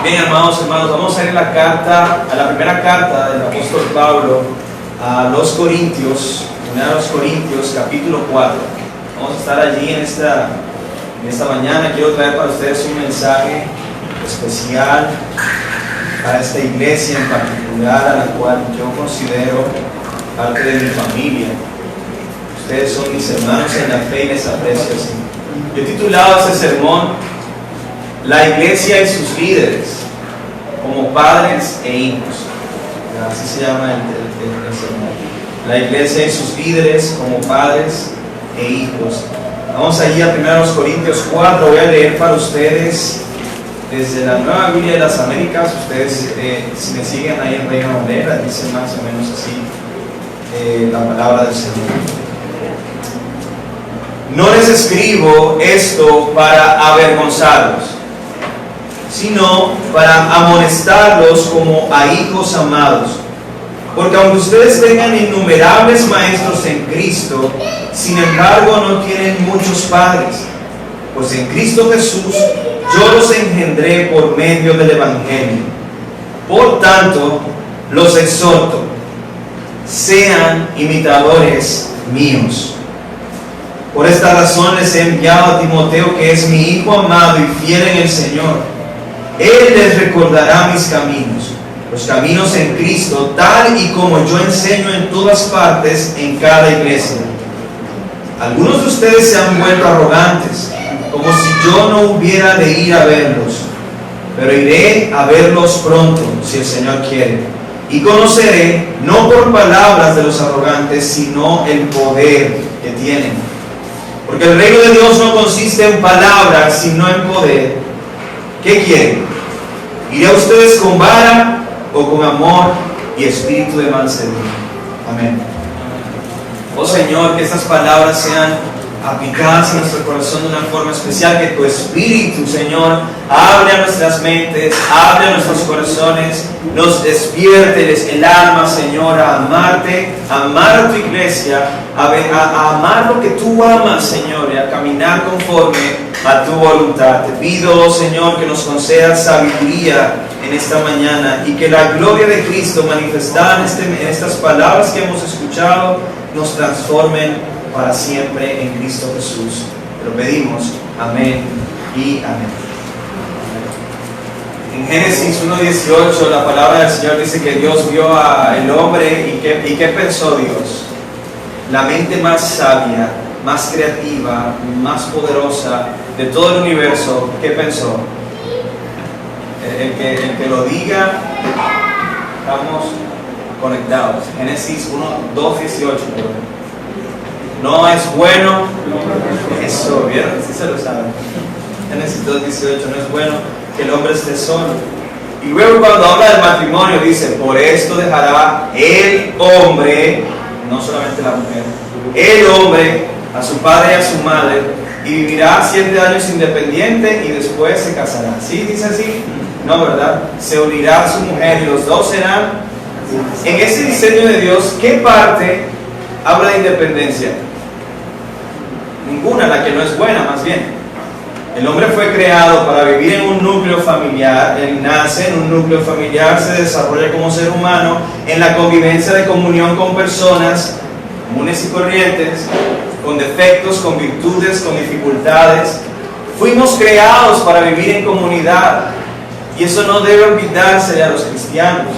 Bien, hermanos, vamos a ir a la primera carta del apóstol Pablo a los Corintios, 1 Corintios, capítulo 4. Vamos a estar allí en esta mañana. Quiero traer para ustedes un mensaje especial para esta iglesia en particular, a la cual yo considero parte de mi familia. Ustedes son mis hermanos en la fe y les aprecio así. Yo he titulado este sermón La iglesia y sus líderes, como padres e hijos. Así se llama el sermón. La iglesia y sus líderes, como padres e hijos. Vamos allí a 1 Corintios 4. Voy a leer para ustedes desde la Nueva Biblia de las Américas. Ustedes, si me siguen ahí en Reina Valera, dice más o menos así la palabra del Señor. No les escribo esto para avergonzarlos, sino para amonestarlos como a hijos amados. Porque aunque ustedes tengan innumerables maestros en Cristo, sin embargo no tienen muchos padres. Pues en Cristo Jesús yo los engendré por medio del Evangelio. Por tanto, los exhorto, sean imitadores míos. Por esta razón les he enviado a Timoteo, que es mi hijo amado y fiel en el Señor. Él les recordará mis caminos, los caminos en Cristo, tal y como yo enseño en todas partes, en cada iglesia. Algunos de ustedes se han vuelto arrogantes, como si yo no hubiera de ir a verlos. Pero iré a verlos pronto, si el Señor quiere. Y conoceré, no por palabras de los arrogantes, sino el poder que tienen. Porque el reino de Dios no consiste en palabras, sino en poder. ¿Qué quieren? ¿Iré a ustedes con vara o con amor y espíritu de mansedumbre? Amén. Oh Señor, que estas palabras sean aplicadas en nuestro corazón de una forma especial, que tu Espíritu, Señor, hable a nuestras mentes, hable a nuestros corazones, nos despierte el alma, Señor, a amarte, a amar a tu iglesia, a amar lo que tú amas, Señor, y a caminar conforme a tu voluntad. Te pido, Señor, que nos concedas sabiduría en esta mañana y que la gloria de Cristo manifestada en estas palabras que hemos escuchado nos transformen para siempre en Cristo Jesús. Te lo pedimos. Amén y amén. En Génesis 1:18 la palabra del Señor dice que Dios vio al hombre y ¿qué pensó Dios? La mente más sabia, más creativa, más poderosa de todo el universo. ¿Qué pensó? El que lo diga, estamos conectados. Génesis 1:2:18. No es bueno, eso, ¿vieron? Sí se lo saben. Génesis 2:18, no es bueno que el hombre esté solo. Y luego cuando habla del matrimonio dice, por esto dejará el hombre, no solamente la mujer, el hombre a su padre y a su madre, y vivirá 7 años independiente y después se casará. ¿Sí dice así? No, ¿verdad? Se unirá a su mujer y los dos serán. En ese diseño de Dios, ¿qué parte habla de independencia? Ninguna, la que no es buena, más bien. El hombre fue creado para vivir en un núcleo familiar. Él nace en un núcleo familiar, se desarrolla como ser humano en la convivencia de comunión con personas comunes y corrientes, con defectos, con virtudes, con dificultades. Fuimos creados para vivir en comunidad, y eso no debe olvidarse a los cristianos.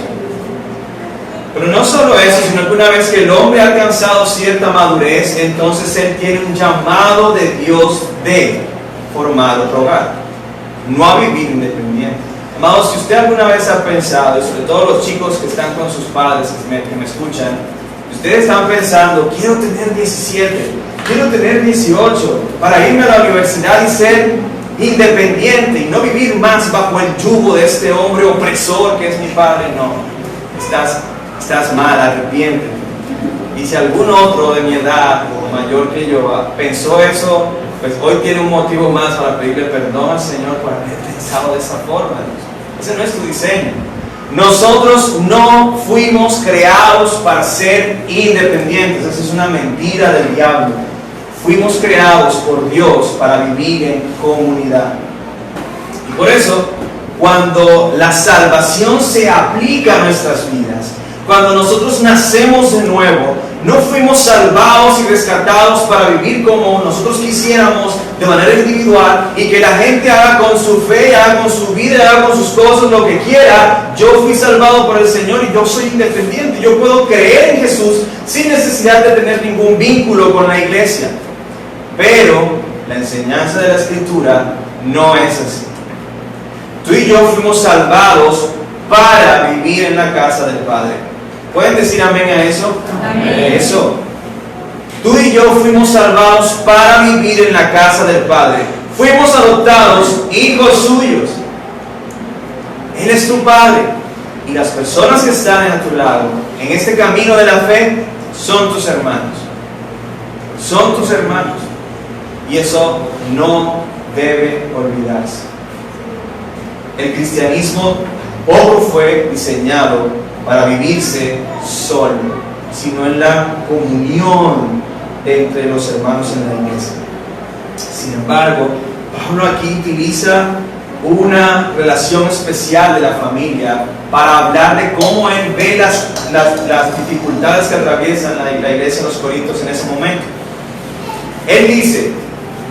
Pero no solo eso, sino que una vez que el hombre ha alcanzado cierta madurez, entonces él tiene un llamado de Dios de formar otro hogar, no a vivir independiente. Amados, si usted alguna vez ha pensado, y sobre todo los chicos que están con sus padres que me escuchan, ustedes están pensando, quiero tener 17, quiero tener 18, para irme a la universidad y ser independiente y no vivir más bajo el yugo de este hombre opresor que es mi padre. No, estás mal, arrepiéntete. Y si algún otro de mi edad o mayor que yo pensó eso, pues hoy tiene un motivo más para pedirle perdón al Señor por haber pensado de esa forma. Ese no es tu diseño. Nosotros no fuimos creados para ser independientes. Esa es una mentira del diablo. Fuimos creados por Dios para vivir en comunidad. Y por eso cuando la salvación se aplica a nuestras vidas, cuando nosotros nacemos de nuevo, no fuimos salvados y rescatados para vivir como nosotros quisiéramos de manera individual y que la gente haga con su fe, haga con su vida, haga con sus cosas lo que quiera. Yo fui salvado por el Señor y yo soy independiente. Yo puedo creer en Jesús sin necesidad de tener ningún vínculo con la iglesia. Pero la enseñanza de la Escritura no es así. Tú y yo fuimos salvados para vivir en la casa del Padre. ¿Pueden decir amén a eso? Amén. Eso. Tú y yo fuimos salvados para vivir en la casa del Padre. Fuimos adoptados hijos suyos. Él es tu Padre. Y las personas que están a tu lado, en este camino de la fe, son tus hermanos. Son tus hermanos. Y eso no debe olvidarse. El cristianismo poco fue diseñado para vivirse solo, sino en la comunión entre los hermanos en la iglesia. Sin embargo, Pablo aquí utiliza una relación especial de la familia para hablar de cómo él ve las dificultades que atraviesan la iglesia de los Corintios en ese momento. Él dice: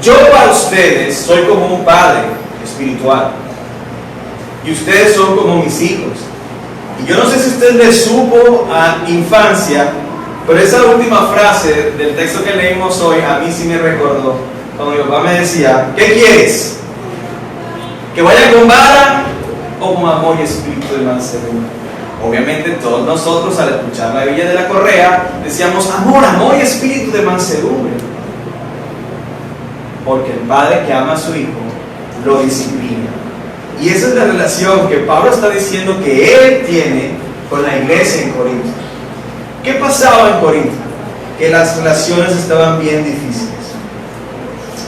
yo para ustedes soy como un padre espiritual y ustedes son como mis hijos. Y yo no sé si usted le supo a infancia, pero esa última frase del texto que leímos hoy a mí sí me recordó cuando mi papá me decía: ¿qué quieres? ¿Que vaya con vara o con amor y espíritu de mansedumbre? Obviamente todos nosotros al escuchar la Biblia de la Correa decíamos: amor, amor y espíritu de mansedumbre. Porque el padre que ama a su hijo lo disciplina. Y esa es la relación que Pablo está diciendo que él tiene con la iglesia en Corinto. ¿Qué pasaba en Corinto? Que las relaciones estaban bien difíciles.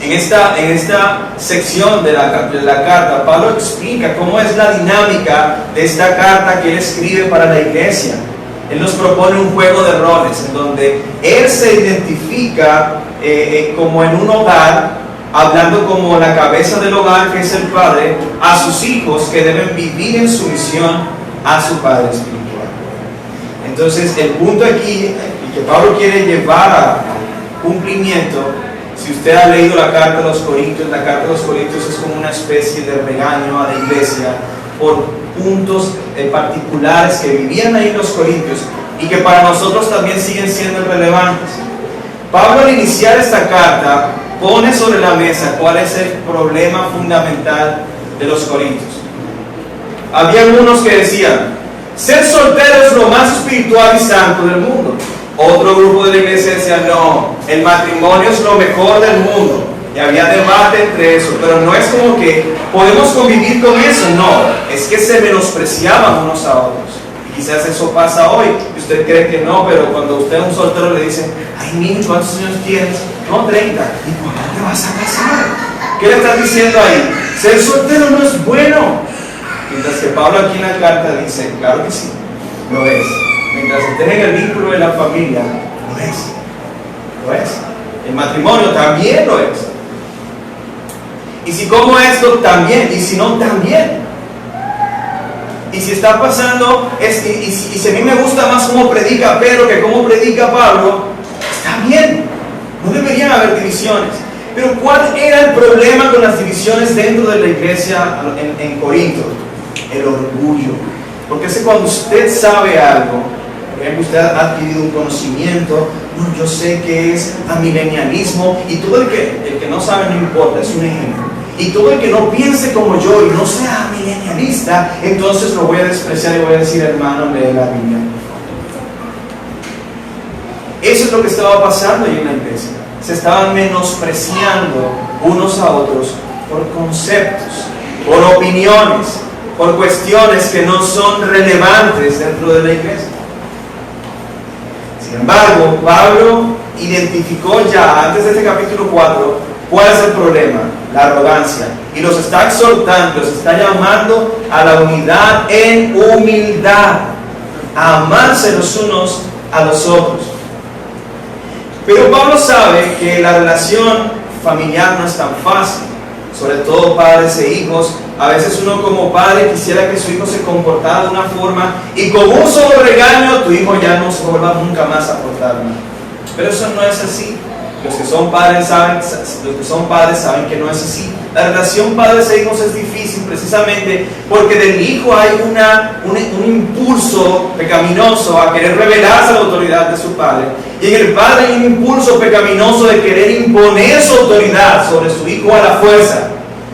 En esta sección de la carta, Pablo explica cómo es la dinámica de esta carta que él escribe para la iglesia. Él nos propone un juego de roles en donde él se identifica como en un hogar, hablando como la cabeza del hogar, que es el padre, a sus hijos que deben vivir en sumisión a su padre espiritual. Entonces, el punto aquí, y que Pablo quiere llevar a cumplimiento, si usted ha leído la carta de los Corintios, la carta de los Corintios es como una especie de regaño a la iglesia por puntos particulares que vivían ahí los Corintios y que para nosotros también siguen siendo relevantes. Pablo, al iniciar esta carta, pone sobre la mesa cuál es el problema fundamental de los Corintios. Había algunos que decían: ser soltero es lo más espiritual y santo del mundo. Otro grupo de la iglesia decía: no, el matrimonio es lo mejor del mundo. Y había debate entre eso, pero no es como que podemos convivir con eso, no, es que se menospreciaban unos a otros. Y quizás eso pasa hoy, y usted cree que no, pero cuando usted a un soltero le dice: ay, niño, ¿cuántos años tienes? No, 30. ¿Y cuándo te vas a casar? ¿Qué le estás diciendo ahí? Ser soltero no es bueno. Mientras que Pablo aquí en la carta dice: claro que sí, lo es. Mientras estén en el vínculo de la familia, lo es. Lo es. El matrimonio también lo es. Y si como esto, también. Y si no, también. Y si está pasando, y si a mí me gusta más cómo predica Pedro que cómo predica Pablo, está bien. No deberían haber divisiones. Pero ¿cuál era el problema con las divisiones dentro de la iglesia en Corinto? El orgullo. Porque es que cuando usted sabe algo, por ejemplo, usted ha adquirido un conocimiento, no, yo sé que es amilenialismo, y todo el que no sabe no importa, es un ejemplo. Y todo el que no piense como yo y no sea amilenialista, entonces lo voy a despreciar y voy a decir: hermano, lee la Biblia. Eso es lo que estaba pasando ahí en la iglesia. Se estaban menospreciando unos a otros por conceptos, por opiniones, por cuestiones que no son relevantes dentro de la iglesia. Sin embargo, Pablo identificó ya antes de este capítulo 4 cuál es el problema: la arrogancia. Y los está exhortando, los está llamando a la unidad en humildad, a amarse los unos a los otros. Pero Pablo sabe que la relación familiar no es tan fácil, sobre todo padres e hijos A veces uno como padre quisiera que su hijo se comportara de una forma y con un solo regaño tu hijo ya no se vuelva nunca más a portar mal. Pero eso no es así. Los que son padres saben que no es así. La relación padres e hijos es difícil precisamente porque del hijo hay un impulso pecaminoso a querer rebelarse a la autoridad de su padre. Y en el padre hay un impulso pecaminoso de querer imponer su autoridad sobre su hijo a la fuerza.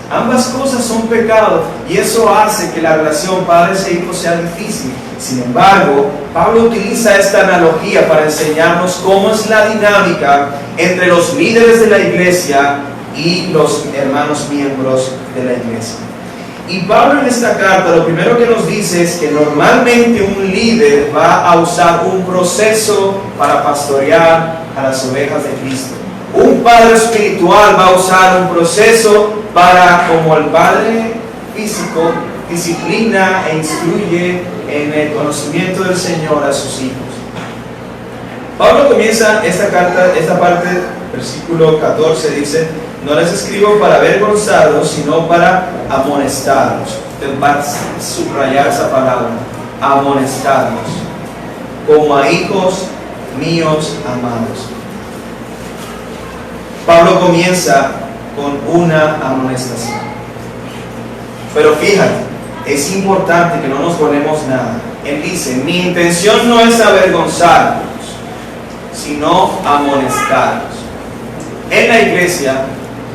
Ambas cosas son pecado y eso hace que la relación padres e hijos sea difícil. Sin embargo, Pablo utiliza esta analogía para enseñarnos cómo es la dinámica entre los líderes de la iglesia y los hermanos miembros de la iglesia. Y Pablo en esta carta lo primero que nos dice es que normalmente un líder va a usar un proceso para pastorear a las ovejas de Cristo. Un padre espiritual va a usar un proceso para, como el padre físico, disciplina e instruye en el conocimiento del Señor a sus hijos. Pablo comienza esta carta, esta parte, versículo 14, dice: no les escribo para avergonzarlos, sino para amonestarlos. Usted va a subrayar esa palabra, amonestarlos, como a hijos míos amados. Pablo comienza con una amonestación. Pero fíjate, es importante que no nos volvemos nada. Él dice: mi intención no es avergonzarlos, sino amonestarlos. En la iglesia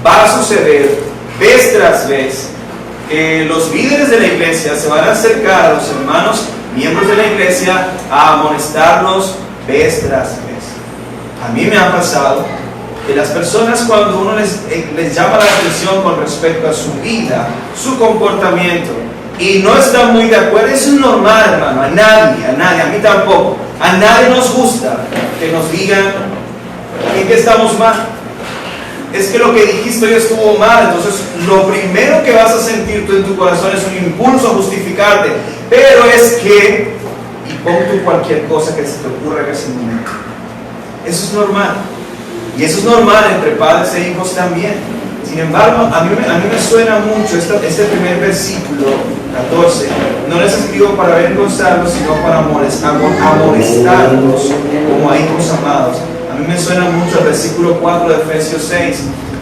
va a suceder vez tras vez que los líderes de la iglesia se van a acercar a los hermanos miembros de la iglesia a amonestarlos vez tras vez. A mí me ha pasado que las personas, cuando uno les llama la atención con respecto a su vida, su comportamiento, y no están muy de acuerdo, eso es normal, hermano. A nadie, a mí tampoco, a nadie nos gusta que nos digan en qué estamos mal. Es que lo que dijiste hoy estuvo mal. Entonces lo primero que vas a sentir tú en tu corazón es un impulso a justificarte, pero es que, y pon tú cualquier cosa que se te ocurra en ese momento. Eso es normal. Y eso es normal entre padres e hijos también. Sin embargo, a mí me suena mucho este primer versículo 14. No les escribo para avergonzarlos, sino para amonestarlos como a hijos amados. A mí me suena mucho el versículo 4 de Efesios 6,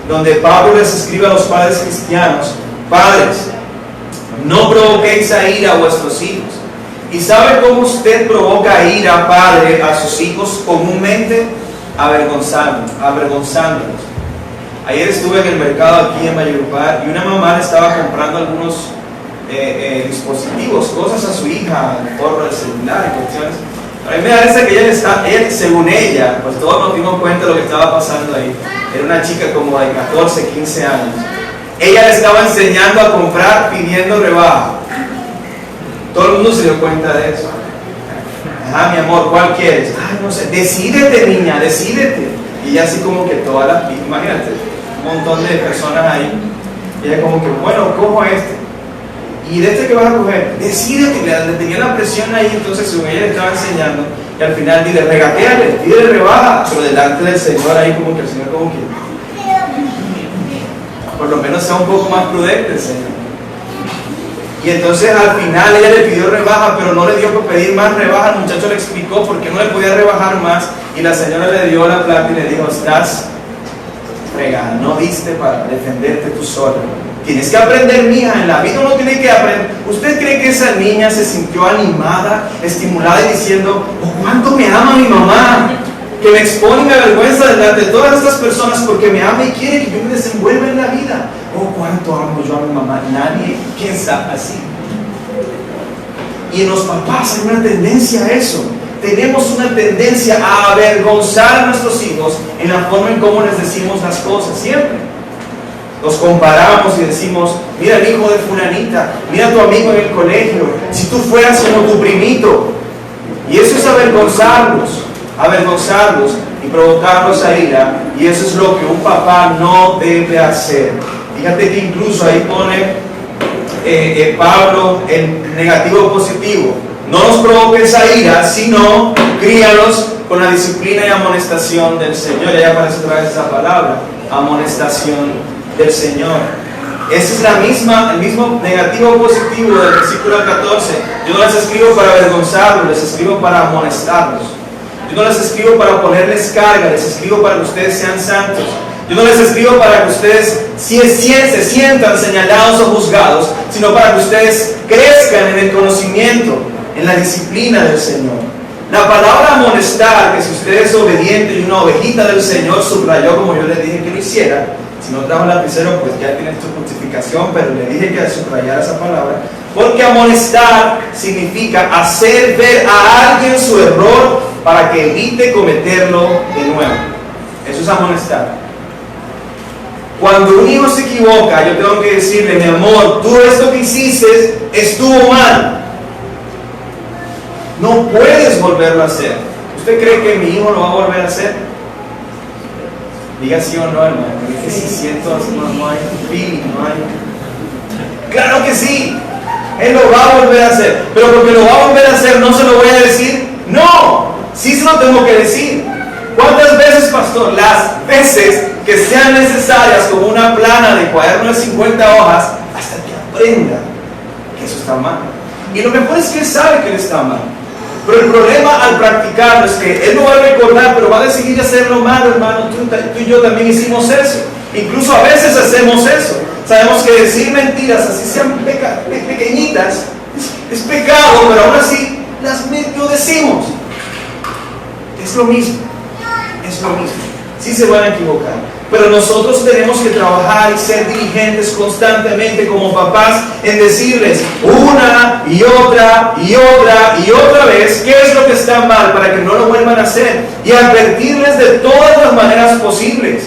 donde Pablo les escribe a los padres cristianos: padres, no provoquéis a ira a vuestros hijos. ¿Y sabe cómo usted provoca ira, padre, a sus hijos comúnmente? Avergonzándolos. Ayer estuve en el mercado aquí en Valledupar y una mamá le estaba comprando algunos dispositivos, cosas a su hija, el forro del celular y cuestiones. A mí me parece que ella, según ella, pues todos nos dimos cuenta de lo que estaba pasando ahí. Era una chica como de 14, 15 años. Ella le estaba enseñando a comprar pidiendo rebaja. Todo el mundo se dio cuenta de eso. Mi amor, ¿cuál quieres? No sé, decídete, niña, decídete. Y ella así como que todas las, imagínate, un montón de personas ahí. Y ella como que, bueno, cojo este. ¿Y de este que vas a coger? Decídete, le tenía la presión ahí. Entonces su ella le estaba enseñando y al final dile, regateale, pídele rebaja, pero delante del Señor ahí como que el Señor como que por lo menos sea un poco más prudente el Señor. Y entonces al final ella le pidió rebaja, pero no le dio por pedir más rebaja. El muchacho le explicó por qué no le podía rebajar más y la señora le dio la plata y le dijo: estás fregada, no diste para defenderte tú sola. Tienes que aprender, mija, en la vida uno tiene que aprender. ¿Usted cree que esa niña se sintió animada, estimulada y diciendo: oh, cuánto me ama mi mamá, que me expone y me avergüenza delante de todas estas personas porque me ama y quiere que yo me desenvuelva en la vida? Oh, cuánto amo yo a mi mamá. Nadie piensa así. Y en los papás hay una tendencia a eso. Tenemos una tendencia a avergonzar a nuestros hijos en la forma en cómo les decimos las cosas, siempre. Los comparamos y decimos: mira el hijo de fulanita, mira tu amigo en el colegio, si tú fueras como tu primito. Y eso es avergonzarlos y provocarlos a ira. Y eso es lo que un papá no debe hacer. Fíjate que incluso ahí pone Pablo en negativo positivo: no los provoques a ira, sino críalos con la disciplina y amonestación del Señor. Y ahí aparece otra vez esa palabra, amonestación del Señor. Ese es el mismo negativo positivo del versículo 14. Yo no les escribo para avergonzarlos, les escribo para amonestarlos. Yo no les escribo para ponerles carga, les escribo para que ustedes sean santos. Yo no les escribo para que ustedes se sientan señalados o juzgados, sino para que ustedes crezcan en el conocimiento, en la disciplina del Señor. La palabra amonestar, que si usted es obediente y una ovejita del Señor, subrayó como yo le dije que lo hiciera. Si no trajo lapicero, pues ya tiene su justificación, pero le dije que subrayara esa palabra. Porque amonestar significa hacer ver a alguien su error para que evite cometerlo de nuevo. Eso es amonestar. Cuando un hijo se equivoca, yo tengo que decirle: mi amor, tú esto que hiciste estuvo mal. No puedes volverlo a hacer. ¿Usted cree que mi hijo lo va a volver a hacer? Diga sí o no, hermano. Diga sí, siento, no hay feeling, no hay. Claro que sí. Él lo va a volver a hacer. Pero porque lo va a volver a hacer, ¿no se lo voy a decir? No. Sí se lo tengo que decir. ¿Cuántas veces, pastor? Las veces que sean necesarias, como una plana de cuaderno de 50 hojas, hasta que aprenda que eso está mal. Y lo mejor es que él sabe que él está mal. Pero el problema al practicarlo es que él no va a recordar, pero va a decidir hacerlo malo, hermano. Tú y yo también hicimos eso. Incluso a veces hacemos eso. Sabemos que decir mentiras, así sean pequeñitas, es pecado, pero aún así las medio decimos. Es lo mismo. Es lo mismo. Sí se van a equivocar, pero nosotros tenemos que trabajar y ser diligentes constantemente como papás en decirles una y otra y otra y otra vez qué es lo que está mal para que no lo vuelvan a hacer y advertirles de todas las maneras posibles.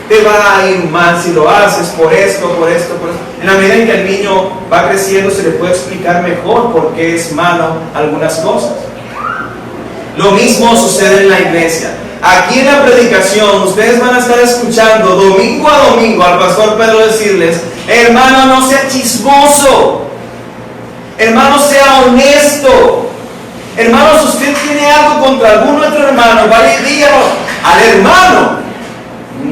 Te va a ir mal si lo haces por esto, por esto, por esto. En la medida en que el niño va creciendo, se le puede explicar mejor por qué es malo algunas cosas. Lo mismo sucede en la iglesia. Aquí en la predicación ustedes van a estar escuchando domingo a domingo al pastor Pedro decirles: hermano, no sea chismoso, hermano, sea honesto. Hermano, si usted tiene algo contra algún otro hermano, vaya y dígalo al hermano,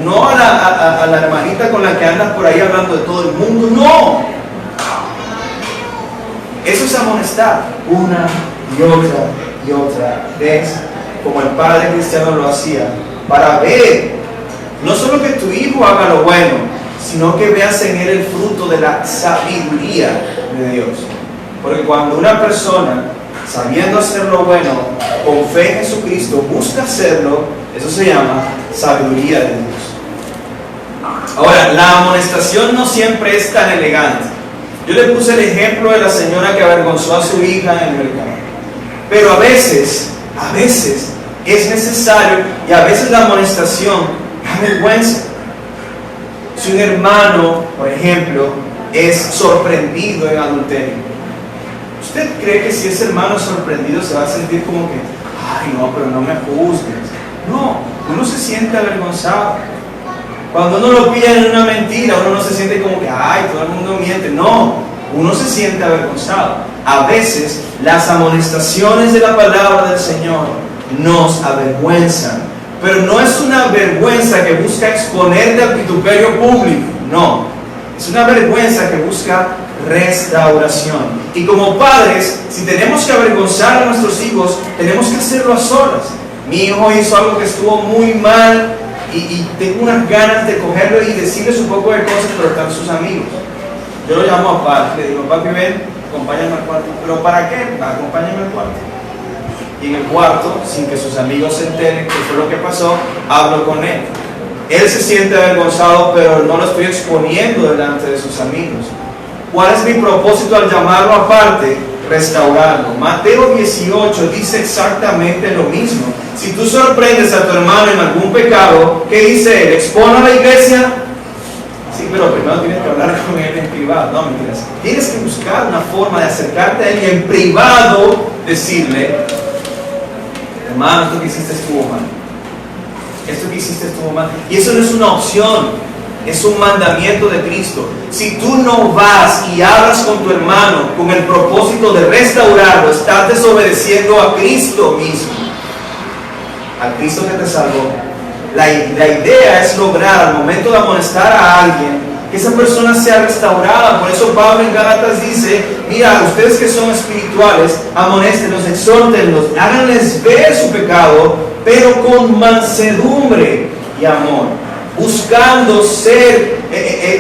no a la hermanita con la que andas por ahí hablando de todo el mundo. No, eso es amonestar una y otra vez, como el padre cristiano lo hacía, para ver no solo que tu hijo haga lo bueno, sino que veas en él el fruto de la sabiduría de Dios. Porque cuando una persona, sabiendo hacer lo bueno, con fe en Jesucristo, busca hacerlo, eso se llama sabiduría de Dios. Ahora, la amonestación no siempre es tan elegante. Yo le puse el ejemplo de la señora que avergonzó a su hija en el mercado. Pero a veces es necesario, y a veces la amonestación da vergüenza. Si un hermano, por ejemplo, es sorprendido en adulterio, ¿usted cree que si ese hermano es sorprendido se va a sentir como que, ay no, pero no me juzgues? No, uno se siente avergonzado. Cuando uno lo pilla en una mentira, uno no se siente como que, ay, todo el mundo miente. No, uno se siente avergonzado. A veces las amonestaciones de la palabra del Señor nos avergüenzan, pero no es una vergüenza que busca exponerte al vituperio público, no, es una vergüenza que busca restauración. Y como padres, si tenemos que avergonzar a nuestros hijos, tenemos que hacerlo a solas. Mi hijo hizo algo que estuvo muy mal y tengo unas ganas de cogerlo y decirles un poco de cosas, pero están sus amigos. Yo lo llamo aparte, le digo: papi, ven, acompáñame al cuarto. ¿Pero para qué? Acompáñame al cuarto. Y en el cuarto, sin que sus amigos se enteren qué fue lo que pasó, hablo con él. Él se siente avergonzado, pero no lo estoy exponiendo delante de sus amigos. ¿Cuál es mi propósito al llamarlo aparte? Restaurarlo. Mateo 18 dice exactamente lo mismo. Si tú sorprendes a tu hermano en algún pecado, ¿qué dice él? ¿Expone a la iglesia? Sí, pero primero tienes que hablar con él en privado. No, mentiras. Tienes que buscar una forma de acercarte a él y en privado decirle: hermano, esto que hiciste estuvo mal. Esto que hiciste estuvo mal. Y eso no es una opción. Es un mandamiento de Cristo. Si tú no vas y hablas con tu hermano con el propósito de restaurarlo, estás desobedeciendo a Cristo mismo, al Cristo que te salvó. La idea es lograr, al momento de amonestar a alguien, que esa persona sea restaurada. Por eso Pablo en Gálatas dice, mira, ustedes que son espirituales, amonéstenlos, exhórtenlos, háganles ver su pecado, pero con mansedumbre y amor, buscando ser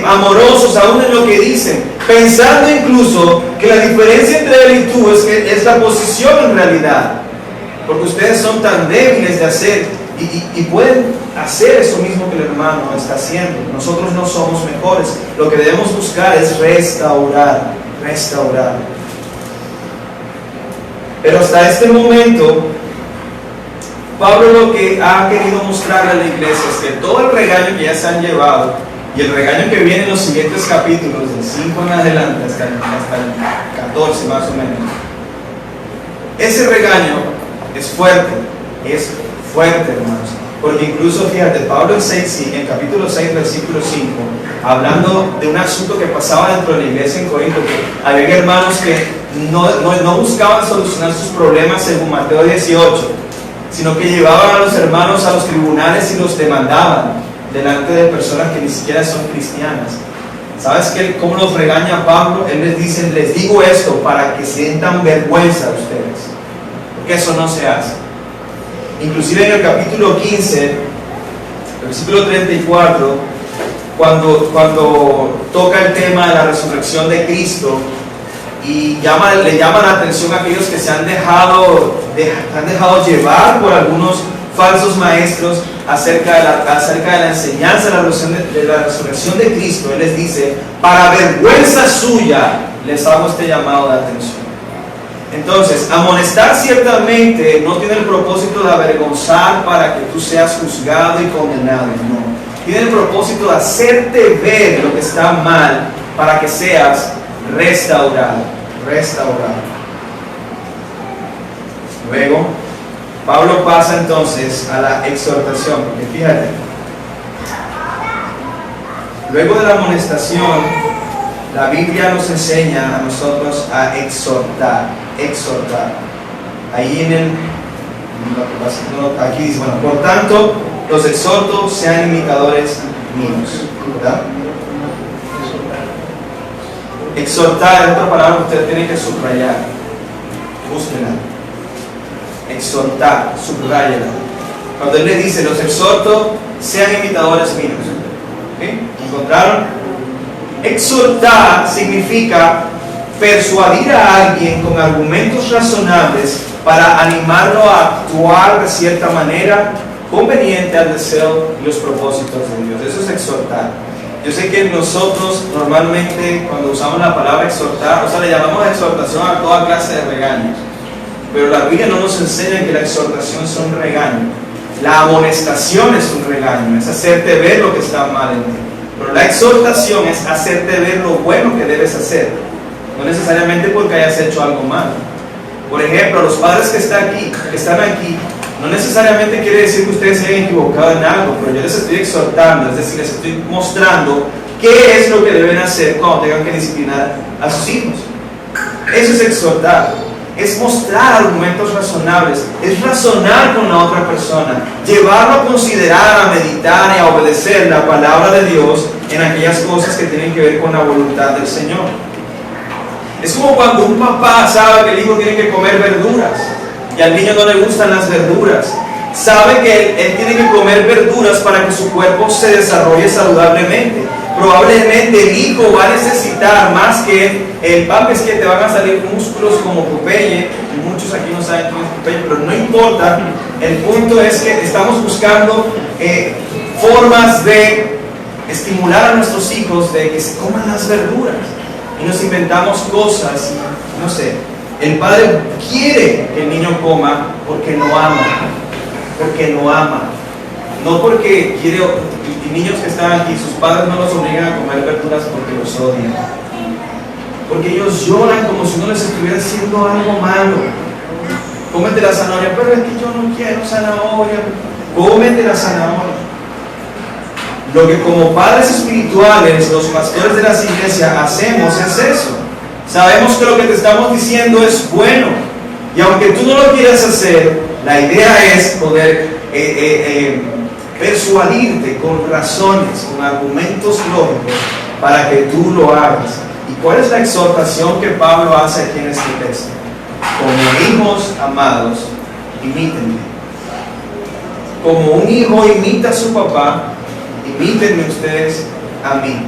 amorosos aún en lo que dicen, pensando incluso que la diferencia entre él y tú es la posición en realidad, porque ustedes son tan débiles de hacer y pueden hacer eso mismo que el hermano está haciendo. Nosotros no somos mejores. Lo que debemos buscar es restaurar. Pero hasta este momento, Pablo lo que ha querido mostrarle a la iglesia es que todo el regaño que ya se han llevado y el regaño que viene en los siguientes capítulos, del 5 en adelante hasta el 14 más o menos, ese regaño es fuerte, hermanos. Porque incluso, fíjate, Pablo en capítulo 6, versículo 5, hablando de un asunto que pasaba dentro de la iglesia en Corinto, que había hermanos que no buscaban solucionar sus problemas según Mateo 18, sino que llevaban a los hermanos a los tribunales y los demandaban delante de personas que ni siquiera son cristianas. ¿Sabes cómo los regaña Pablo? Él les dice, les digo esto para que sientan vergüenza a ustedes, porque eso no se hace. Inclusive en el capítulo 15, versículo 34, cuando toca el tema de la resurrección de Cristo y le llama la atención a aquellos que se han dejado llevar por algunos falsos maestros acerca de la enseñanza de la resurrección de Cristo, Él les dice, para vergüenza suya les hago este llamado de atención. Entonces, amonestar ciertamente no tiene el propósito de avergonzar para que tú seas juzgado y condenado, no. Tiene el propósito de hacerte ver lo que está mal para que seas restaurado. Luego, Pablo pasa entonces a la exhortación, porque fíjate, luego de la amonestación, la Biblia nos enseña a nosotros a exhortar. Ahí aquí dice, bueno, por tanto, los exhorto, sean imitadores míos, ¿verdad? Exhortar es otra palabra que usted tiene que subrayar. Búsquenla. Exhortar, subrayala. Cuando él le dice, los exhorto, sean imitadores míos. ¿Okay? ¿Encontraron? Exhortar significa persuadir a alguien con argumentos razonables para animarlo a actuar de cierta manera conveniente al deseo y los propósitos de Dios. Eso es exhortar. Yo sé que nosotros normalmente cuando usamos la palabra exhortar, le llamamos exhortación a toda clase de regaños, pero la Biblia no nos enseña que la exhortación es un regaño. La amonestación es un regaño, es hacerte ver lo que está mal en ti. Pero la exhortación es hacerte ver lo bueno que debes hacer, no necesariamente porque hayas hecho algo malo. Por ejemplo, los padres que están aquí, no necesariamente quiere decir que ustedes se hayan equivocado en algo, pero yo les estoy exhortando, es decir, les estoy mostrando qué es lo que deben hacer cuando tengan que disciplinar a sus hijos. Eso es exhortar, es mostrar argumentos razonables, es razonar con la otra persona, llevarlo a considerar, a meditar y a obedecer la palabra de Dios en aquellas cosas que tienen que ver con la voluntad del Señor. Es como cuando un papá sabe que el hijo tiene que comer verduras y al niño no le gustan las verduras. Sabe que él tiene que comer verduras para que su cuerpo se desarrolle saludablemente. Probablemente el hijo va a necesitar más que el papi, es que te van a salir músculos como Popeye. Muchos aquí no saben quién es Popeye, pero no importa. El punto es que estamos buscando formas de estimular a nuestros hijos de que se coman las verduras. Y nos inventamos cosas, no sé. El padre quiere que el niño coma porque no ama. No porque quiere. Y niños que están aquí, sus padres no los obligan a comer verduras porque los odian. Porque ellos lloran como si uno les estuviera haciendo algo malo. Cómete la zanahoria, pero es que yo no quiero zanahoria. Cómete la zanahoria. Lo que como padres espirituales, los pastores de las iglesias hacemos es eso. Sabemos que lo que te estamos diciendo es bueno. Y aunque tú no lo quieras hacer, la idea es poder persuadirte con razones, con argumentos lógicos, para que tú lo hagas. ¿Y cuál es la exhortación que Pablo hace aquí en este texto? Como hijos amados, imítenme. Como un hijo imita a su papá, imítenme ustedes a mí.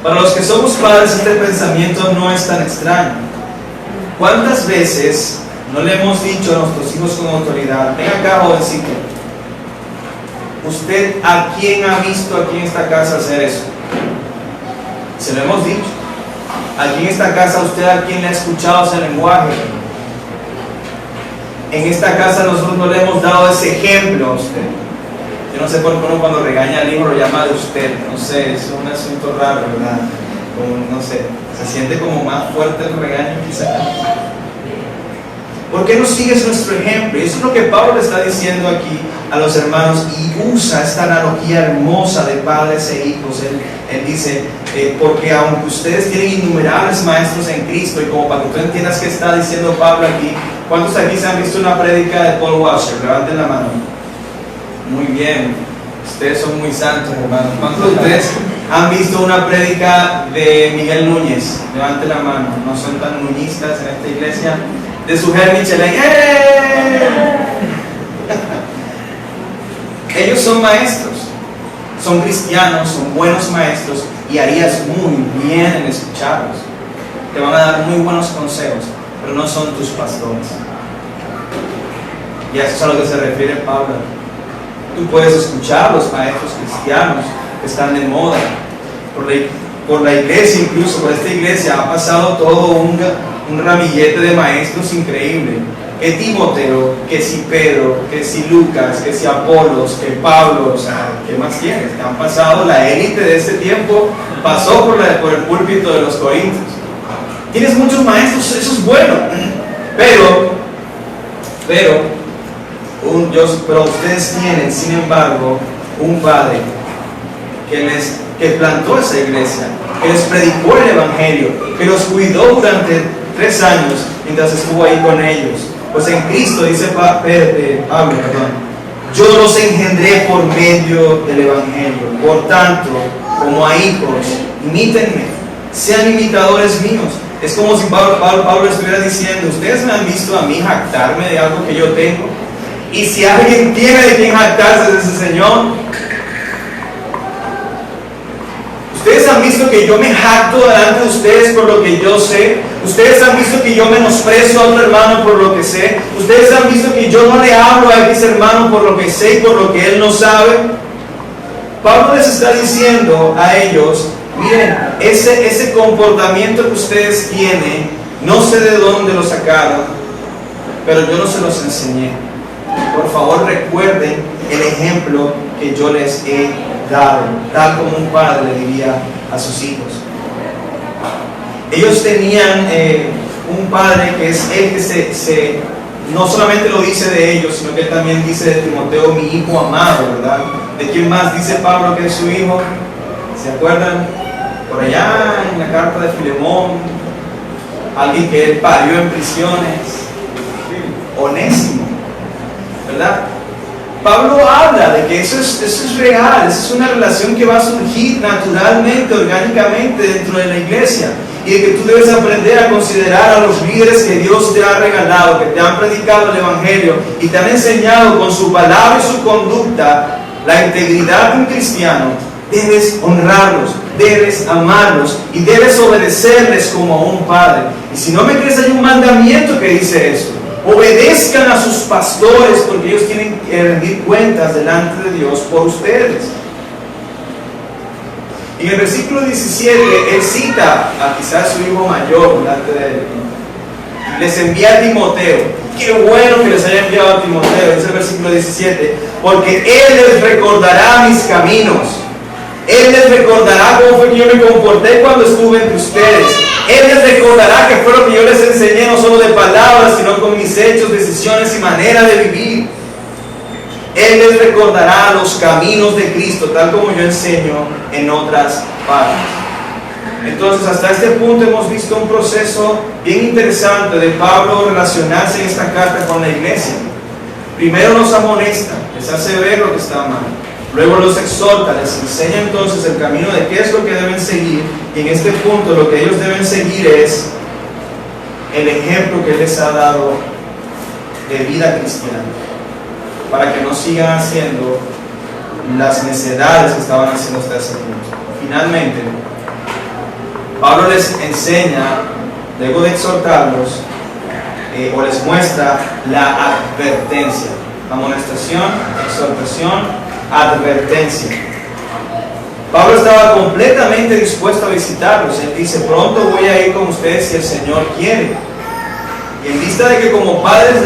Para los que somos padres, este pensamiento no es tan extraño. ¿Cuántas veces no le hemos dicho a nuestros hijos con autoridad: ven acá, jovencito, ¿usted a quién ha visto aquí en esta casa hacer eso? Se lo hemos dicho. Aquí en esta casa, ¿usted a quién le ha escuchado ese lenguaje? En esta casa nosotros no le hemos dado ese ejemplo a usted. Yo no sé por qué uno cuando regaña al hijo lo llama de usted. No sé, es un asunto raro, ¿verdad? Como, no sé, se siente como más fuerte el regaño quizás. ¿Por qué no sigues nuestro ejemplo? Y eso es lo que Pablo le está diciendo aquí a los hermanos, y usa esta analogía hermosa de padres e hijos. Él dice, porque aunque ustedes tienen innumerables maestros en Cristo, y como para que tú entiendas qué está diciendo Pablo aquí, ¿cuántos aquí se han visto una prédica de Paul Washer? Levanten la mano. Muy bien, ustedes son muy santos, hermanos. ¿Cuántos de ustedes han visto una prédica de Miguel Núñez? Levanten la mano. No son tan nuñistas en esta iglesia. De su Sujel Michelin. Ellos son maestros, son cristianos, son buenos maestros, y harías muy bien en escucharlos. Te van a dar muy buenos consejos, pero no son tus pastores. Y a eso es a lo que se refiere Pablo. Tú puedes escuchar a los maestros cristianos que están de moda. Por la iglesia, incluso por esta iglesia, ha pasado todo un ramillete de maestros increíble. Que Timoteo, que si Pedro, que si Lucas, que si Apolos, que Pablo, o sea, ¿qué más tienes? Que han pasado, la élite de este tiempo pasó por el púlpito de los Corintios. Tienes muchos maestros, eso es bueno. Pero ustedes tienen, sin embargo, un padre que plantó esa iglesia, que les predicó el evangelio, que los cuidó durante 3 años mientras estuvo ahí con ellos. Pues en Cristo, dice Pablo, yo los engendré por medio del evangelio. Por tanto, como a hijos, imítenme, sean imitadores míos. Es como si Pablo estuviera diciendo: ustedes me han visto a mí jactarme de algo que yo tengo, y si alguien tiene de quien jactarse, es ese Señor. Ustedes han visto que yo me jacto delante de ustedes por lo que yo sé. Ustedes han visto que yo menosprecio a otro hermano por lo que sé. Ustedes han visto que yo no le hablo a X hermano por lo que sé y por lo que él no sabe. Pablo les está diciendo a ellos: miren, ese comportamiento que ustedes tienen, no sé de dónde lo sacaron, pero yo no se los enseñé. Por favor, recuerden el ejemplo que yo les he dado, tal como un padre le diría a sus hijos. Ellos tenían un padre que es el que no solamente lo dice de ellos, sino que también dice de Timoteo: mi hijo amado, ¿verdad? ¿De quién más dice Pablo que es su hijo? ¿Se acuerdan? Por allá en la carta de Filemón, alguien que él parió en prisiones, Onésimo, ¿verdad? Pablo habla de que eso es real, eso es una relación que va a surgir naturalmente, orgánicamente dentro de la iglesia, y de que tú debes aprender a considerar a los líderes que Dios te ha regalado, que te han predicado el evangelio y te han enseñado con su palabra y su conducta la integridad de un cristiano. Debes honrarlos, debes amarlos y debes obedecerles como a un padre. Y si no me crees, hay un mandamiento que dice eso: obedezcan a sus pastores, porque ellos tienen que rendir cuentas delante de Dios por ustedes. En el versículo 17, él cita a quizás su hijo mayor delante de él. Les envía a Timoteo. Qué bueno que les haya enviado a Timoteo. Es el versículo 17. Porque él les recordará mis caminos. Él les recordará cómo fue que yo me comporté cuando estuve entre ustedes. Él les recordará que fue lo que yo les enseñé, no solo de palabras, sino con mis hechos, decisiones y manera de vivir. Él les recordará los caminos de Cristo, tal como yo enseño en otras partes. Entonces, hasta este punto hemos visto un proceso bien interesante de Pablo relacionarse en esta carta con la iglesia. Primero nos amonesta, les hace ver lo que está mal. luego los exhorta, les enseña entonces el camino de qué es lo que deben seguir, y en este punto lo que ellos deben seguir es el ejemplo que Él les ha dado de vida cristiana, para que no sigan haciendo las necedades que estaban haciendo hasta ese punto. Finalmente, Pablo les enseña, luego de exhortarlos, o les muestra la advertencia, amonestación, exhortación, advertencia. Pablo estaba completamente dispuesto a visitarlos. Él dice: pronto voy a ir con ustedes si el Señor quiere. Y en vista de que como padre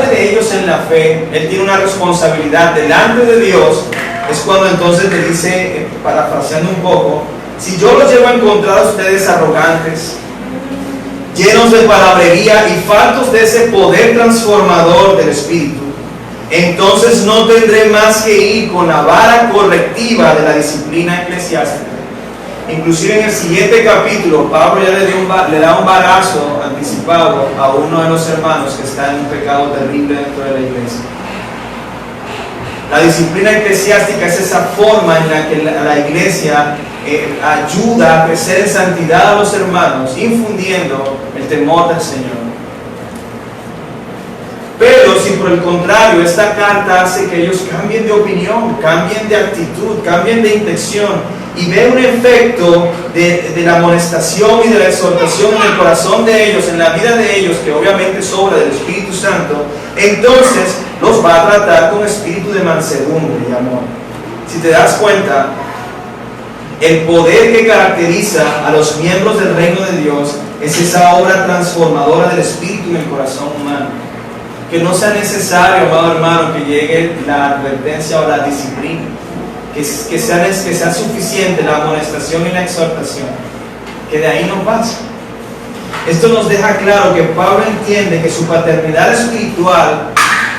de ellos en la fe, Él tiene una responsabilidad delante de Dios, es cuando entonces le dice, parafraseando un poco: si yo los llevo a encontrar a ustedes arrogantes, llenos de palabrería y faltos de ese poder transformador del Espíritu, entonces no tendré más que ir con la vara correctiva de la disciplina eclesiástica. Inclusive en el siguiente capítulo, Pablo ya le da un balazo anticipado a uno de los hermanos que está en un pecado terrible dentro de la iglesia. La disciplina eclesiástica es esa forma en la que la iglesia ayuda a crecer en santidad a los hermanos, infundiendo el temor del Señor. Pero si por el contrario esta carta hace que ellos cambien de opinión, cambien de actitud, cambien de intención y ven un efecto de la amonestación y de la exhortación en el corazón de ellos, en la vida de ellos, que obviamente sobra del Espíritu Santo, entonces los va a tratar con espíritu de mansedumbre y amor. Si te das cuenta, el poder que caracteriza a los miembros del reino de Dios es esa obra transformadora del Espíritu en el corazón humano. Que no sea necesario, amado hermano, que llegue la advertencia o la disciplina, que sea suficiente la amonestación y la exhortación, que de ahí no pasa. Esto nos deja claro que Pablo entiende que su paternidad espiritual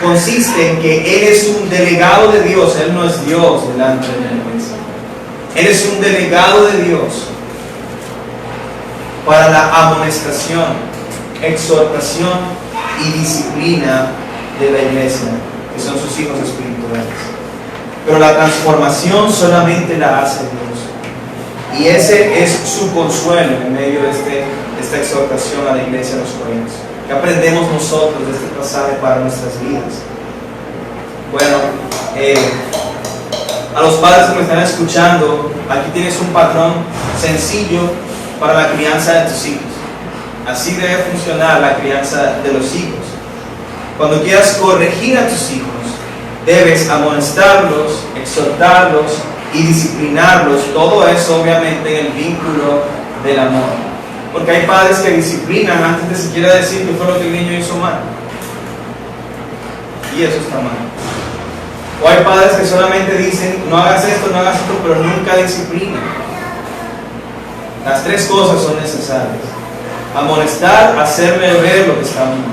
consiste en que Él es un delegado de Dios. Él no es Dios delante de la iglesia. Él es un delegado de Dios para la amonestación, exhortación y disciplina de la iglesia, que son sus hijos espirituales. Pero la transformación solamente la hace Dios, y ese es su consuelo en medio de esta exhortación a la iglesia de los Corintios. ¿Qué aprendemos nosotros de este pasaje para nuestras vidas? Bueno, a los padres que me están escuchando, aquí tienes un patrón sencillo para la crianza de tus hijos. Así debe funcionar la crianza de los hijos. Cuando quieras corregir a tus hijos, debes amonestarlos, exhortarlos y disciplinarlos. Todo eso obviamente en el vínculo del amor. Porque hay padres que disciplinan antes de siquiera decir que fue lo que el niño hizo mal. Y eso está mal. O hay padres que solamente dicen: no hagas esto, pero nunca disciplinan. Las tres cosas son necesarias: amonestar, hacerle ver lo que está mal;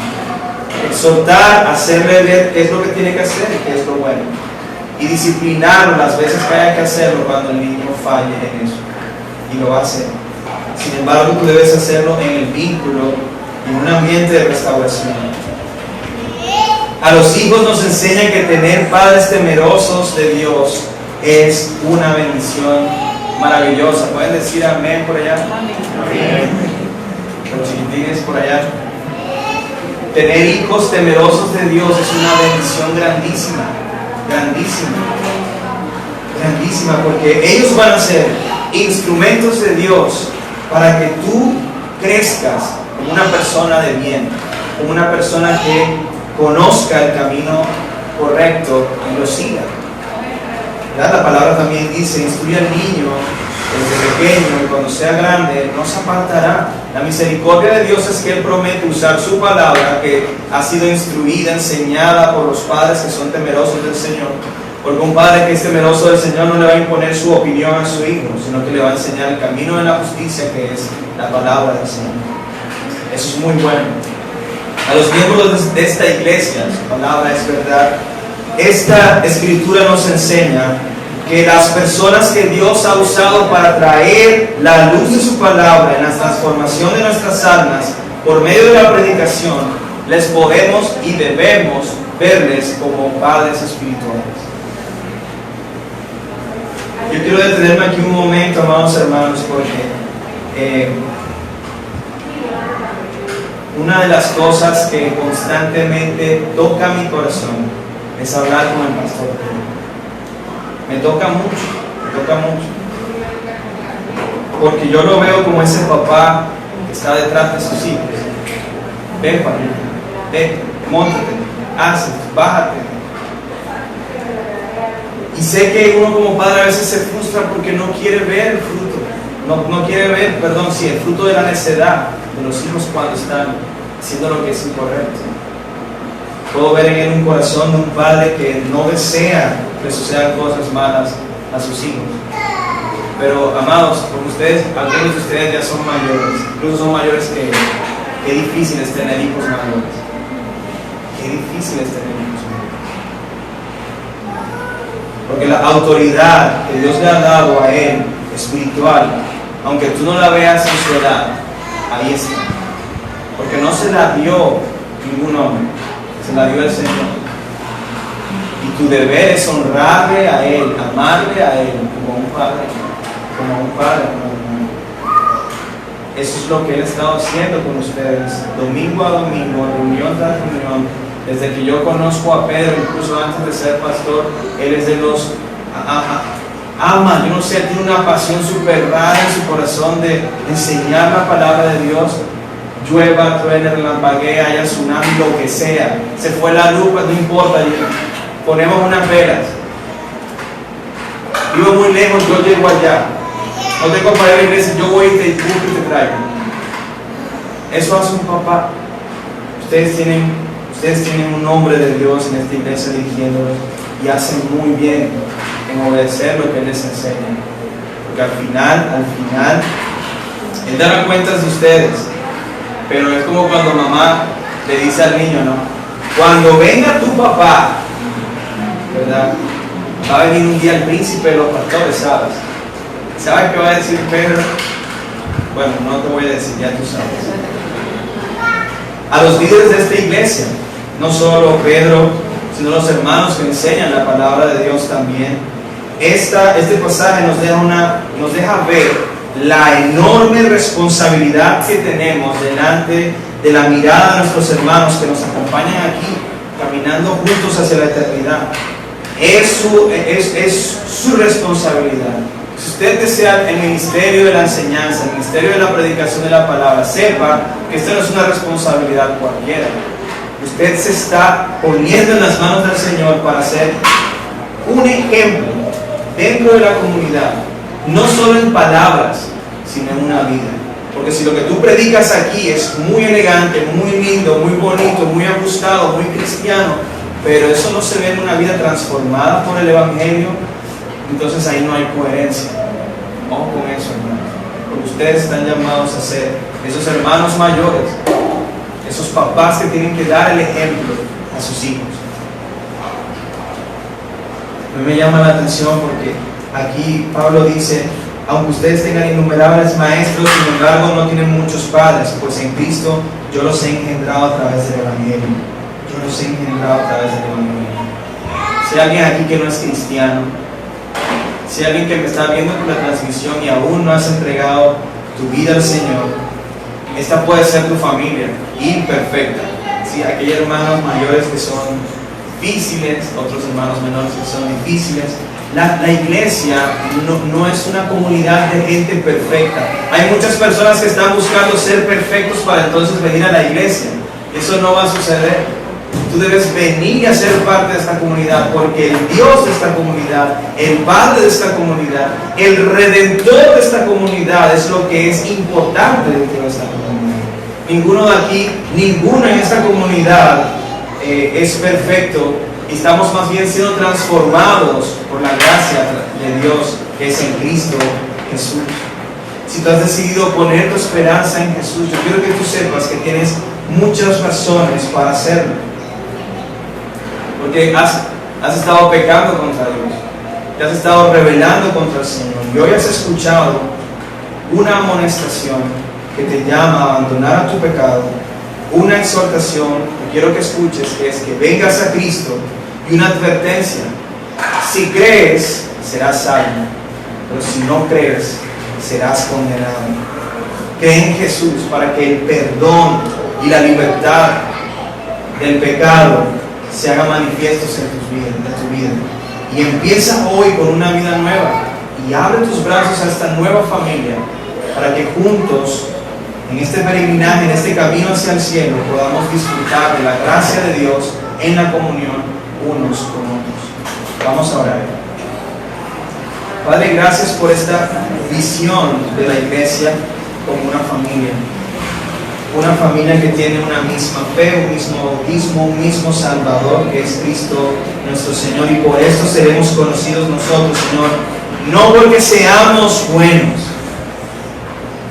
exhortar, hacerle ver qué es lo que tiene que hacer y qué es lo bueno; y disciplinarlo las veces que haya que hacerlo cuando el niño falle en eso, y lo va a hacer. Sin embargo, tú debes hacerlo en el vínculo, en un ambiente de restauración. A los hijos nos enseña que tener padres temerosos de Dios es una bendición maravillosa. ¿Pueden decir amén por allá? Amén. Los chiquitines por allá. Tener hijos temerosos de Dios es una bendición grandísima, grandísima, grandísima, porque ellos van a ser instrumentos de Dios para que tú crezcas como una persona de bien, como una persona que conozca el camino correcto y lo siga. ¿Verdad? La palabra también dice: instruye al niño desde pequeño, y cuando sea grande no se apartará. La misericordia de Dios es que Él promete usar su palabra, que ha sido instruida, enseñada por los padres que son temerosos del Señor. Porque un padre que es temeroso del Señor no le va a imponer su opinión a su hijo, sino que le va a enseñar el camino de la justicia, que es la palabra del Señor. Eso es muy bueno. A los miembros de esta iglesia, su palabra es verdad. Esta escritura nos enseña que las personas que Dios ha usado para traer la luz de su palabra en la transformación de nuestras almas por medio de la predicación, les podemos y debemos verles como padres espirituales. Yo quiero detenerme aquí un momento, amados hermanos, porque una de las cosas que constantemente toca mi corazón es hablar con el pastor. Me toca mucho. Porque yo lo veo como ese papá que está detrás de sus hijos. Ven, familia, ven, móntate, hazte, bájate. Y sé que uno como padre a veces se frustra porque no quiere ver el fruto. No quiere ver, el fruto de la necedad de los hijos cuando están haciendo lo que es incorrecto. Puedo ver en él un corazón de un padre que no desea que sucedan cosas malas a sus hijos. Pero, amados, como ustedes, algunos de ustedes ya son mayores, incluso son mayores que qué difícil es tener hijos mayores. Qué difícil es tener hijos mayores. Porque la autoridad que Dios le ha dado a él, espiritual, aunque tú no la veas en su edad, ahí está. Porque no se la dio ningún hombre, se la dio el Señor. Y tu deber es honrarle a Él, amarle a Él como un padre. Eso es lo que Él ha estado haciendo con ustedes, domingo a domingo, reunión tras reunión. Desde que yo conozco a Pedro, incluso antes de ser pastor, Él es de los ama, yo no sé, tiene una pasión súper rara en su corazón de enseñar la palabra de Dios. Llueva, truene, relampaguee, haya tsunami, lo que sea. Se fue la luz, no importa, ponemos unas velas. Vivo muy lejos, yo llego allá. No tengo para ir a la iglesia, yo voy y te busco y te traigo. Eso hace un papá. Ustedes tienen un hombre de Dios en esta iglesia dirigiéndolos y hacen muy bien en obedecer lo que Él les enseña. Porque al final, Él dará cuentas de ustedes. Pero es como cuando mamá le dice al niño, ¿no? Cuando venga tu papá, ¿verdad? Va a venir un día el príncipe de los pastores, ¿sabes? ¿Sabes qué va a decir Pedro? Bueno, no te voy a decir, ya tú sabes. A los líderes de esta iglesia, no solo Pedro, sino los hermanos que enseñan la palabra de Dios también. Este pasaje nos deja ver la enorme responsabilidad que tenemos delante de la mirada de nuestros hermanos que nos acompañan aquí, caminando juntos hacia la eternidad. Es su responsabilidad. Si usted desea el ministerio de la enseñanza, el ministerio de la predicación de la palabra, sepa que esto no es una responsabilidad cualquiera. Usted se está poniendo en las manos del Señor para ser un ejemplo dentro de la comunidad, no solo en palabras, sino en una vida. Porque si lo que tú predicas aquí es muy elegante, muy lindo, muy bonito, muy ajustado, muy cristiano, pero eso no se ve en una vida transformada por el Evangelio, entonces ahí no hay coherencia. Ojo con eso, hermanos. Porque ustedes están llamados a ser esos hermanos mayores, esos papás que tienen que dar el ejemplo a sus hijos. A mí me llama la atención porque aquí Pablo dice: aunque ustedes tengan innumerables maestros, sin embargo no tienen muchos padres, pues en Cristo yo los he engendrado a través del Evangelio. Si hay alguien aquí que no es cristiano, si hay alguien que me está viendo por la transmisión y aún no has entregado tu vida al Señor, esta puede ser tu familia imperfecta. Sí, aquellos hermanos mayores que son difíciles, otros hermanos menores que son difíciles. La iglesia no es una comunidad de gente perfecta. Hay muchas personas que están buscando ser perfectos para entonces venir a la iglesia. Eso no va a suceder. Tú debes venir a ser parte de esta comunidad, porque el Dios de esta comunidad, el Padre de esta comunidad, el Redentor de esta comunidad es lo que es importante dentro de esta comunidad. Ninguno en esta comunidad es perfecto. Estamos más bien siendo transformados por la gracia de Dios que es en Cristo Jesús. Si tú has decidido poner tu esperanza en Jesús, yo quiero que tú sepas que tienes muchas razones para hacerlo. Porque has estado pecando contra Dios, te has estado rebelando contra el Señor, y hoy has escuchado una amonestación que te llama a abandonar a tu pecado, una exhortación que quiero que escuches, que es que vengas a Cristo, y una advertencia: si crees, serás salvo. pero si no crees, serás condenado. Cree en Jesús para que el perdón y la libertad del pecado se hagan manifiestos en tu vida. Y empieza hoy con una vida nueva y abre tus brazos a esta nueva familia para que juntos, en este peregrinaje, en este camino hacia el cielo, podamos disfrutar de la gracia de Dios en la comunión unos con otros. Vamos a orar. Padre, gracias por esta visión de la iglesia como una familia que tiene una misma fe, un mismo bautismo, un mismo Salvador que es Cristo nuestro Señor, y por esto seremos conocidos nosotros, Señor, no porque seamos buenos,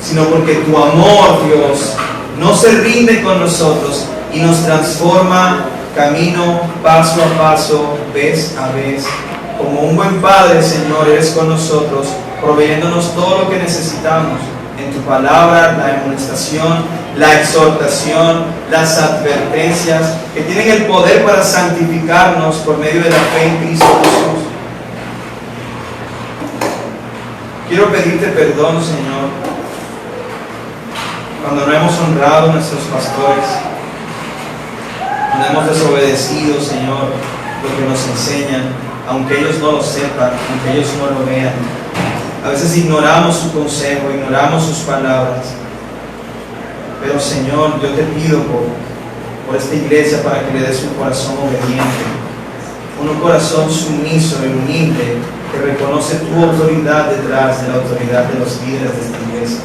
sino porque tu amor, Dios, no se rinde con nosotros y nos transforma camino, paso a paso, vez a vez. Como un buen Padre, Señor, eres con nosotros, proveyéndonos todo lo que necesitamos en tu palabra, la amonestación, la exhortación, las advertencias, que tienen el poder para santificarnos por medio de la fe en Cristo Jesús. Quiero pedirte perdón, Señor, cuando no hemos honrado a nuestros pastores, cuando hemos desobedecido, Señor, lo que nos enseñan, aunque ellos no lo sepan, aunque ellos no lo vean. A veces ignoramos su consejo, ignoramos sus palabras. Pero, Señor, yo te pido por esta iglesia para que le des un corazón obediente, un corazón sumiso y humilde que reconoce tu autoridad detrás de la autoridad de los líderes de esta iglesia.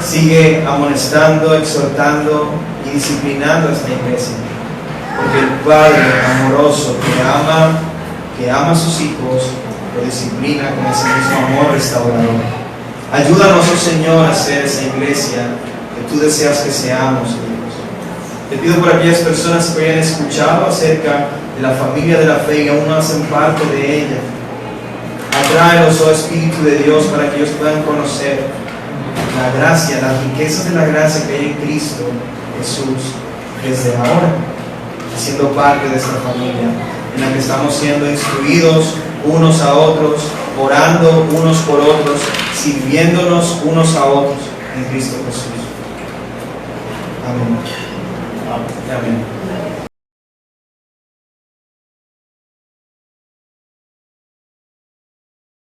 Sigue amonestando, exhortando y disciplinando a esta iglesia, porque el Padre amoroso que ama a sus hijos, lo disciplina con ese mismo amor restaurador. Ayúdanos, oh Señor, a ser esa iglesia que tú deseas que seamos, Dios. Te pido por aquellas personas que hayan escuchado acerca de la familia de la fe y aún no hacen parte de ella. Atráelos, oh Espíritu de Dios, para que ellos puedan conocer la gracia, las riquezas de la gracia que hay en Cristo Jesús desde ahora, siendo parte de esta familia en la que estamos siendo instruidos unos a otros, orando unos por otros, sirviéndonos unos a otros en Cristo Jesús. Amén. Amén.